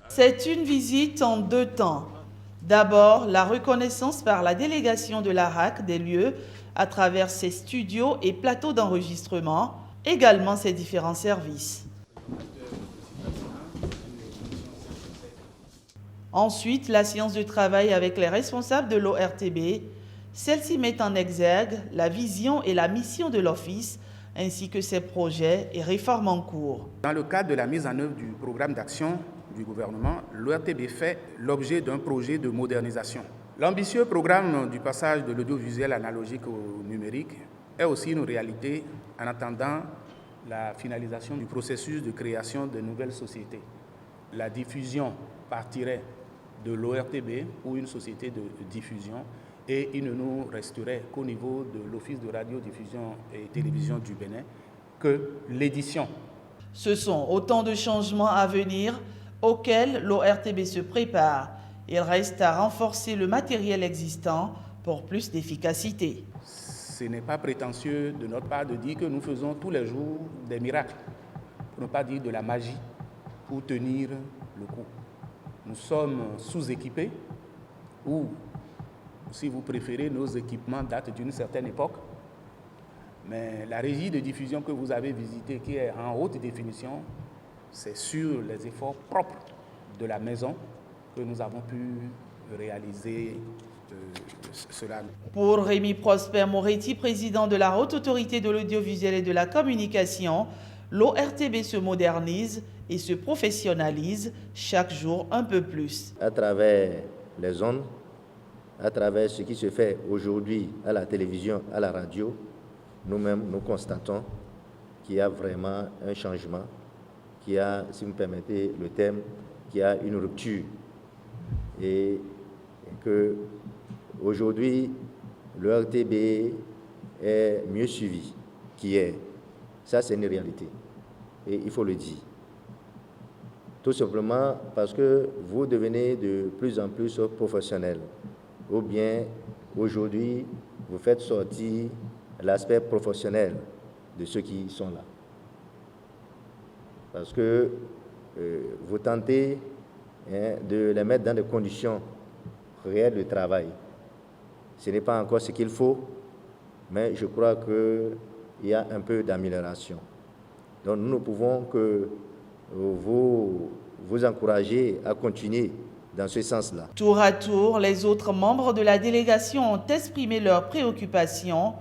C'est une visite en deux temps. D'abord, la reconnaissance par la délégation de l'ARAC des lieux à travers ses studios et plateaux d'enregistrement, également ses différents services. Ensuite, la séance de travail avec les responsables de l'ORTB. Celle-ci met en exergue la vision et la mission de l'Office, ainsi que ses projets et réformes en cours. Dans le cadre de la mise en œuvre du programme d'action du gouvernement, l'ORTB fait l'objet d'un projet de modernisation. L'ambitieux programme du passage de l'audiovisuel analogique au numérique est aussi une réalité en attendant la finalisation du processus de création de nouvelles sociétés. La diffusion partirait de l'ORTB ou une société de diffusion et il ne nous resterait qu'au niveau de l'Office de radiodiffusion et télévision du Bénin que l'édition. Ce sont autant de changements à venir auxquels l'ORTB se prépare. Il reste à renforcer le matériel existant pour plus d'efficacité. Ce n'est pas prétentieux de notre part de dire que nous faisons tous les jours des miracles, pour ne pas dire de la magie, pour tenir le coup. Nous sommes sous-équipés ou, si vous préférez, nos équipements datent d'une certaine époque. Mais la régie de diffusion que vous avez visitée, qui est en haute définition, c'est sur les efforts propres de la maison que nous avons pu réaliser cela. Pour Rémi Prosper Moretti, président de la Haute Autorité de l'Audiovisuel et de la Communication, l'ORTB se modernise et se professionnalise chaque jour un peu plus. À travers les ondes, à travers ce qui se fait aujourd'hui à la télévision, à la radio, nous-mêmes, nous constatons qu'il y a vraiment un changement, qu'il y a, si vous me permettez le terme, qu'il y a une rupture. Et que aujourd'hui, le RTB est mieux suivi qu'hier. Ça, c'est une réalité. Et il faut le dire. Tout simplement parce que vous devenez de plus en plus professionnel. Ou bien, aujourd'hui, vous faites sortir l'aspect professionnel de ceux qui sont là. Parce que vous tentez de les mettre dans des conditions réelles de travail. Ce n'est pas encore ce qu'il faut, mais je crois qu'il y a un peu d'amélioration. Donc nous ne pouvons que vous encourager à continuer dans ce sens-là. Tour à tour, les autres membres de la délégation ont exprimé leurs préoccupations.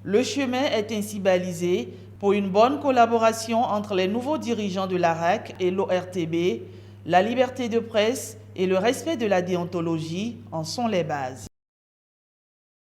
Le chemin est ainsi balisé pour une bonne collaboration entre les nouveaux dirigeants de l'ARAC et l'ORTB. La liberté de presse et le respect de la déontologie en sont les bases.